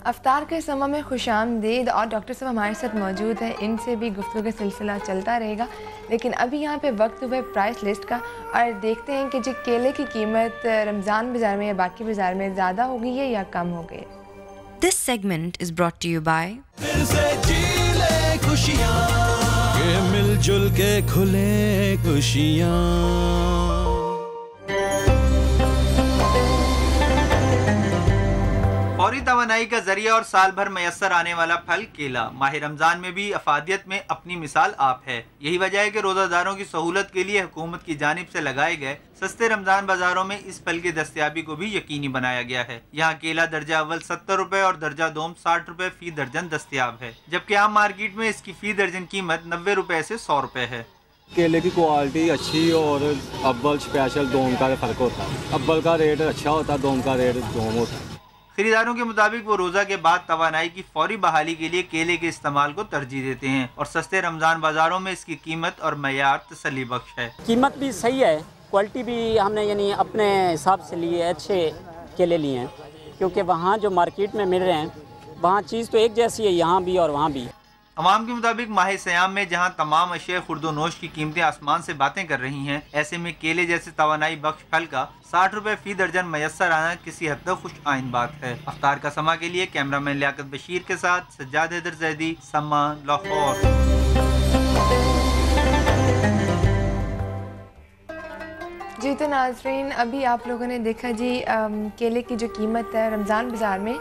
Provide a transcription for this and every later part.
افطار کے سماں میں خوش آمدید، اور ڈاکٹر صاحب ہمارے ساتھ موجود ہیں، ان سے بھی گفتگو کا سلسلہ چلتا رہے گا، لیکن ابھی یہاں پہ وقت ہوا ہے پرائس لسٹ کا، اور دیکھتے ہیں کہ جی کیلے کی قیمت رمضان بازار میں یا باقی بازار میں زیادہ ہو گئی ہے یا کم ہو گئی ہے۔ This segment is brought to you by پھر سے جی لے خوشیاں، کہ مل جل کے کھلے خوشیاں۔ فوری توانائی کا ذریعہ اور سال بھر میسر آنے والا پھل کیلا ماہ رمضان میں بھی افادیت میں اپنی مثال آپ ہے۔ یہی وجہ ہے کہ روزہ داروں کی سہولت کے لیے حکومت کی جانب سے لگائے گئے سستے رمضان بازاروں میں اس پھل کی دستیابی کو بھی یقینی بنایا گیا ہے۔ یہاں کیلا درجہ اول 70 روپے اور درجہ دوم 60 روپے فی درجن دستیاب ہے، جبکہ عام مارکیٹ میں اس کی فی درجن قیمت 90 روپے سے 100 روپے ہے۔ کیلے کی کوالٹی اچھی اور اول اسپیشل دوم کا فرق ہوتا ہے، اول کا ریٹ اچھا ہوتا ہے، دوم کا ریٹ دوم ہوتا ہے۔ خریداروں کے مطابق وہ روزہ کے بعد توانائی کی فوری بحالی کے لیے کیلے کے استعمال کو ترجیح دیتے ہیں، اور سستے رمضان بازاروں میں اس کی قیمت اور معیار تسلی بخش ہے۔ قیمت بھی صحیح ہے، کوالٹی بھی ہم نے یعنی اپنے حساب سے لیے اچھے کیلے لیے ہیں، کیونکہ وہاں جو مارکیٹ میں مل رہے ہیں وہاں چیز تو ایک جیسی ہے، یہاں بھی اور وہاں بھی۔ عوام کے مطابق ماہ سیام میں جہاں تمام اشیاء خورد و نوش کی قیمتیں آسمان سے باتیں کر رہی ہیں، ایسے میں کیلے جیسے توانائی بخش پھل کا 60 روپے فی درجن میسر آنا کسی حد تک خوش آئند بات ہے۔ افطار کا سما کے لیے کیمرہ مین لیاقت بشیر کے ساتھ سجاد حیدر زیدی، سما، لاہور۔ جی تو ناظرین، ابھی آپ لوگوں نے دیکھا جی کیلے کی جو قیمت ہے رمضان بازار میں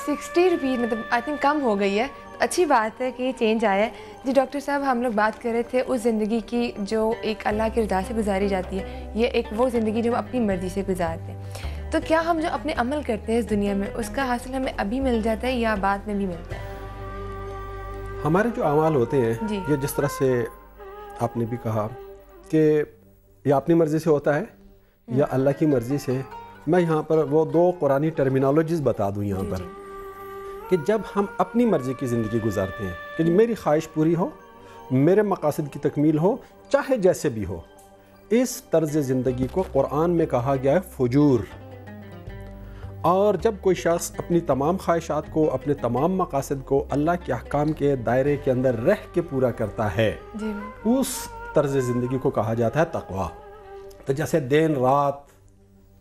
60 روپیز، مطلب آئی تھنک کم ہو گئی ہے، اچھی بات ہے کہ یہ چینج آیا ہے۔ جی ڈاکٹر صاحب، ہم لوگ بات کر رہے تھے اس زندگی کی جو ایک اللہ کی رضا سے گزاری جاتی ہے، یہ ایک وہ زندگی جو ہم اپنی مرضی سے گزارتے ہیں، تو کیا ہم جو اپنے عمل کرتے ہیں اس دنیا میں اس کا حاصل ہمیں ابھی مل جاتا ہے یا بعد میں بھی ملتا ہے؟ ہمارے جو اعمال ہوتے ہیں جی، یہ جس طرح سے آپ نے بھی کہا کہ یہ اپنی مرضی سے ہوتا ہے یا اللہ کی مرضی سے، میں یہاں پر وہ دو قرآنی ٹرمینالوجیز بتا دوں یہاں پر کہ جب ہم اپنی مرضی کی زندگی گزارتے ہیں کہ میری خواہش پوری ہو، میرے مقاصد کی تکمیل ہو، چاہے جیسے بھی ہو، اس طرز زندگی کو قرآن میں کہا گیا ہے فجور۔ اور جب کوئی شخص اپنی تمام خواہشات کو، اپنے تمام مقاصد کو اللہ کے احکام کے دائرے کے اندر رہ کے پورا کرتا ہے، اس طرز زندگی کو کہا جاتا ہے تقویٰ۔ تو جیسے دن رات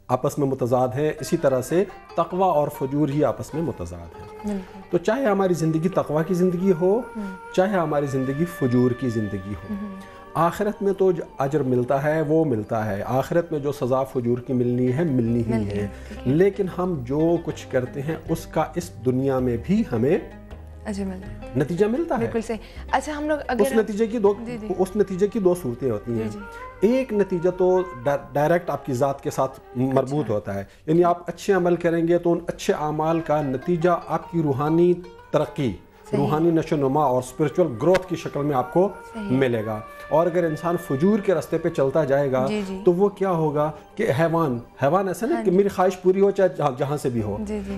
آپس میں متضاد ہے، اسی طرح سے تقویٰ اور فجور ہی آپس میں متضاد ہے۔ تو چاہے ہماری زندگی تقویٰ کی زندگی ہو، چاہے ہماری زندگی فجور کی زندگی ہو، آخرت میں تو جو اجر ملتا ہے وہ ملتا ہے، آخرت میں جو سزا فجور کی ملنی ہے ملنی ہی ہے، لیکن ہم جو کچھ کرتے ہیں اس کا اس دنیا میں بھی ہمیں نتیجہ ملتا ہے۔ بالکل صحیح۔ اچھا، ہم لوگ اس نتیجے کی دو صورتیں ہوتی ہیں۔ ایک نتیجہ تو ڈائریکٹ آپ کی ذات کے ساتھ مربوط ہوتا ہے، یعنی آپ اچھے عمل کریں گے تو ان اچھے اعمال کا نتیجہ آپ کی روحانی ترقی، روحانی نشو و نما اور اسپرچول گروتھ کی شکل میں آپ کو ملے گا۔ اور اگر انسان فجور کے راستے پہ چلتا جائے گا تو وہ کیا ہوگا کہ حیوان ایسا نا کہ میری خواہش پوری ہو چاہے جہاں سے بھی ہو،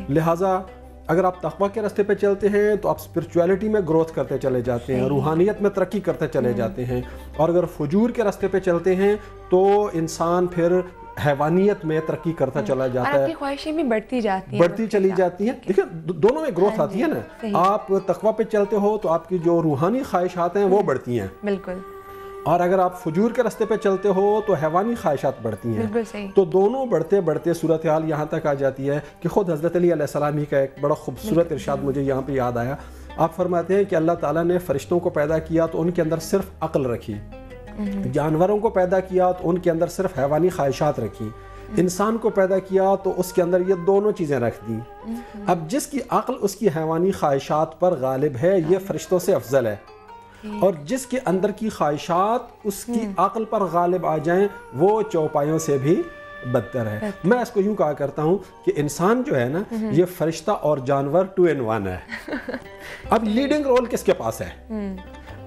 لہٰذا اگر آپ تقویٰ کے راستے پہ چلتے ہیں تو آپ اسپرچویلٹی میں گروتھ کرتے چلے جاتے ہیں، روحانیت میں ترقی کرتے چلے جاتے ہیں، اور اگر فجور کے راستے پہ چلتے ہیں تو انسان پھر حیوانیت میں ترقی کرتا چلا جاتا ہے، آپ کی خواہشیں بھی بڑھتی چلی جاتی ہیں۔ دیکھیں دونوں میں گروتھ آتی ہے نا، آپ تقویٰ پہ چلتے ہو تو آپ کی جو روحانی خواہشات ہیں وہ بڑھتی ہیں، بالکل، اور اگر آپ فجور کے راستے پہ چلتے ہو تو حیوانی خواہشات بڑھتی ہیں۔ تو دونوں بڑھتے بڑھتے صورتحال یہاں تک آ جاتی ہے کہ خود حضرت علی علیہ السلام ہی کا ایک بڑا خوبصورت ارشاد مجھے یہاں پہ یاد آیا۔ آپ فرماتے ہیں کہ اللہ تعالیٰ نے فرشتوں کو پیدا کیا تو ان کے اندر صرف عقل رکھی، جانوروں کو پیدا کیا تو ان کے اندر صرف حیوانی خواہشات رکھی، انسان کو پیدا کیا تو اس کے اندر یہ دونوں چیزیں رکھ دیں۔ اب جس کی عقل اس کی حیوانی خواہشات پر غالب ہے یہ فرشتوں سے افضل ہے، اور جس کے اندر کی خواہشات اس کی عقل پر غالب آ جائیں وہ چوپایوں سے بھی بدتر ہے۔ میں اس کو یوں کہا کرتا ہوں کہ انسان جو ہے نا یہ فرشتہ اور جانور 2 in 1 ہے۔ اب لیڈنگ رول کس کے پاس ہے؟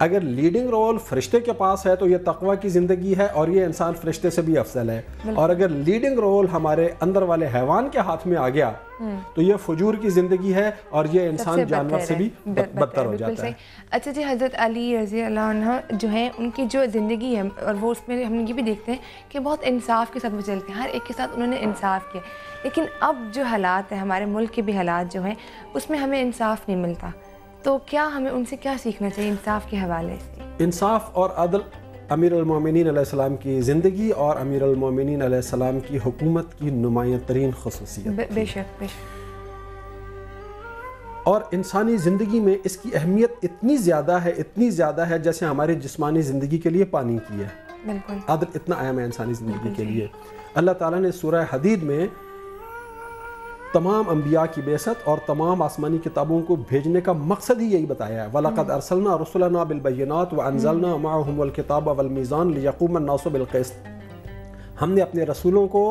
اگر لیڈنگ رول فرشتے کے پاس ہے تو یہ تقوی کی زندگی ہے اور یہ انسان فرشتے سے بھی افضل ہے، اور اگر لیڈنگ رول ہمارے اندر والے حیوان کے ہاتھ میں آ گیا تو یہ فجور کی زندگی ہے اور یہ انسان جانور سے بھی بدتر ہو جاتا ہے۔ اچھا جی، حضرت علی رضی اللہ عنہ جو ہیں ان کی جو زندگی ہے اور وہ اس میں ہم یہ بھی دیکھتے ہیں کہ بہت انصاف کے ساتھ وہ چلتے ہیں، ہر ایک کے ساتھ انہوں نے انصاف کیا، لیکن اب جو حالات ہیں ہمارے ملک کے بھی حالات جو ہیں اس میں ہمیں انصاف نہیں ملتا، تو کیا ہمیں ان سے کیا سیکھنا چاہیے انصاف کے حوالے سے؟ انصاف اور عدل امیر المومنین علیہ السلام کی زندگی اور امیر المومنین علیہ السلام کی حکومت کی نمایاں ترین خصوصیت، بے شک بے شک، اور انسانی زندگی میں اس کی اہمیت اتنی زیادہ ہے جیسے ہماری جسمانی زندگی کے لیے پانی کی ہے۔ بالکل عدل اتنا اہم ہے انسانی زندگی کے لیے۔ اللہ تعالیٰ نے سورہ حدید میں تمام انبیاء کی بعثت اور تمام آسمانی کتابوں کو بھیجنے کا مقصد ہی یہی بتایا ہے، وَلَقَدْ أَرْسَلْنَا رُسُلَنَا بِالْبَيِّنَاتِ وَأَنزَلْنَا مَعَهُمُ الْكِتَابَ وَالْمِيزَانَ لِيَقُومَ النَّاسُ بِالْقِسْطِ، ہم نے اپنے رسولوں کو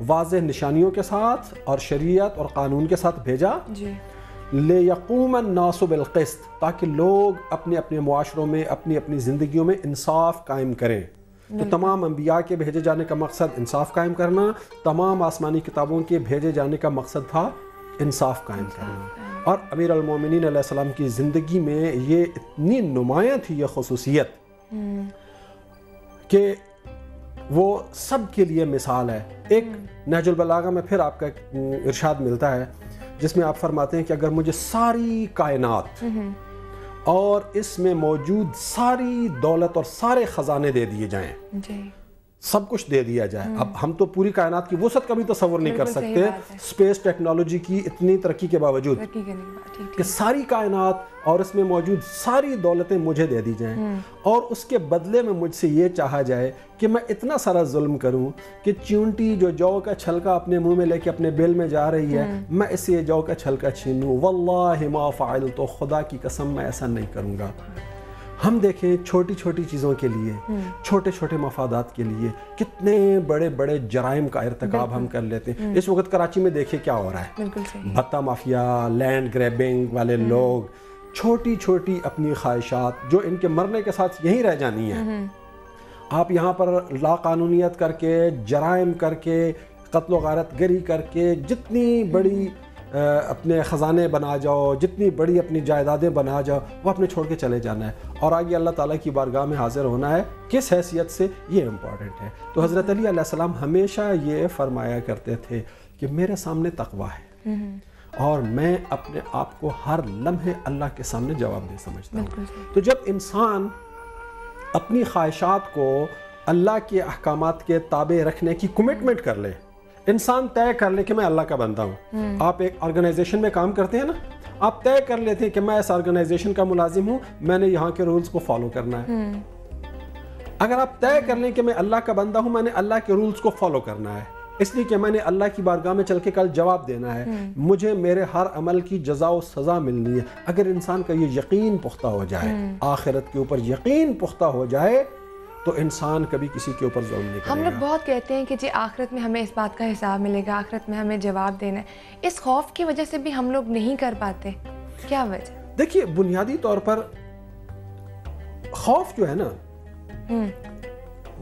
واضح نشانیوں کے ساتھ اور شریعت اور قانون کے ساتھ بھیجا، لِيَقُومَ النَّاسُ بِالْقِسْطِ، تاکہ لوگ اپنے اپنے معاشروں میں اپنی اپنی زندگیوں میں انصاف قائم کریں۔ تو تمام انبیاء کے بھیجے جانے کا مقصد انصاف قائم کرنا، تمام آسمانی کتابوں کے بھیجے جانے کا مقصد تھا انصاف قائم کرنا، اور امیر المومنین علیہ السلام کی زندگی میں یہ اتنی نمایاں تھی یہ خصوصیت کہ وہ سب کے لیے مثال ہے۔ ایک نہج البلاغہ میں پھر آپ کا ارشاد ملتا ہے جس میں آپ فرماتے ہیں کہ اگر مجھے ساری کائنات اور اس میں موجود ساری دولت اور سارے خزانے دے دیے جائیں، سب کچھ دے دیا جائے، اب ہم تو پوری کائنات کی وسعت کا بھی تصور نہیں کر سکتے اسپیس ٹیکنالوجی کی اتنی ترقی کے باوجود، کہ ساری کائنات اور اس میں موجود ساری دولتیں مجھے دے دی جائیں، اور اس کے بدلے میں مجھ سے یہ چاہا جائے کہ میں اتنا سارا ظلم کروں کہ چونٹی جو جو کا چھلکا اپنے منہ میں لے کے اپنے بیل میں جا رہی ہے، میں اس سے یہ جو کا چھلکا چھین لوں، واللہ ما فعلت، تو خدا کی قسم میں ایسا نہیں کروں گا۔ ہم دیکھیں چھوٹی چھوٹی چیزوں کے لیے، چھوٹے چھوٹے مفادات کے لیے کتنے بڑے بڑے جرائم کا ارتکاب ہم کر لیتے ہیں۔ اس وقت کراچی میں دیکھیں کیا ہو رہا ہے، بھتہ مافیا، لینڈ گریبنگ والے لوگ، چھوٹی چھوٹی اپنی خواہشات جو ان کے مرنے کے ساتھ یہیں رہ جانی ہیں، آپ یہاں پر لا قانونیت کر کے، جرائم کر کے، قتل و غارت گری کر کے جتنی بڑی اپنے خزانے بنا جاؤ، جتنی بڑی اپنی جائیدادیں بنا جاؤ، وہ اپنے چھوڑ کے چلے جانا ہے اور آگے اللہ تعالیٰ کی بارگاہ میں حاضر ہونا ہے، کس حیثیت سے، یہ امپورٹنٹ ہے۔ تو حضرت علی علیہ السلام ہمیشہ یہ فرمایا کرتے تھے کہ میرے سامنے تقویٰ ہے اور میں اپنے آپ کو ہر لمحے اللہ کے سامنے جواب دہ سمجھتا ہوں۔ تو جب انسان اپنی خواہشات کو اللہ کے احکامات کے تابع رکھنے کی کمٹمنٹ کر لے، انسان طے کر لے کہ میں اللہ کا بندہ ہوں۔ آپ ایک آرگنائزیشن میں کام کرتے ہیں نا، آپ طے کر لیتے ہیں کہ میں اس آرگنائزیشن کا ملازم ہوں، میں نے یہاں کے رولز کو فالو کرنا ہے۔ اگر آپ طے کر لیں کہ میں اللہ کا بندہ ہوں، میں نے اللہ کے رولز کو فالو کرنا ہے، اس لیے کہ میں نے اللہ کی بارگاہ میں چل کے کل جواب دینا ہے، مجھے میرے ہر عمل کی جزا و سزا ملنی ہے۔ اگر انسان کا یہ یقین پختہ ہو جائے، آخرت کے اوپر یقین پختہ ہو جائے، تو انسان کبھی کسی کے اوپر ظلم نہیں کرے گا۔ ہم لوگ بہت کہتے ہیں کہ جی آخرت میں ہمیں اس بات کا حساب ملے گا، آخرت میں ہمیں جواب دینا ہے، اس خوف کی وجہ سے بھی ہم لوگ نہیں کر پاتے، کیا وجہ؟ دیکھیے بنیادی طور پر خوف جو ہے نا،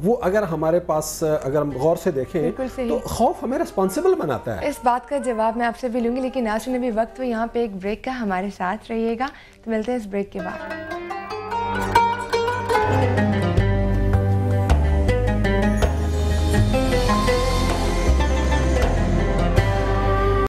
وہ اگر ہمارے پاس اگر ہم غور سے دیکھیں تو خوف ہمیں ریسپانسبل بناتا ہے۔ اس بات کا جواب میں آپ سے بھی لوں گی، لیکن ناظرین ابھی وقت ہو یہاں پہ ایک بریک کا، ہمارے ساتھ رہیے گا، تو ملتے ہیں اس بریک کے بعد۔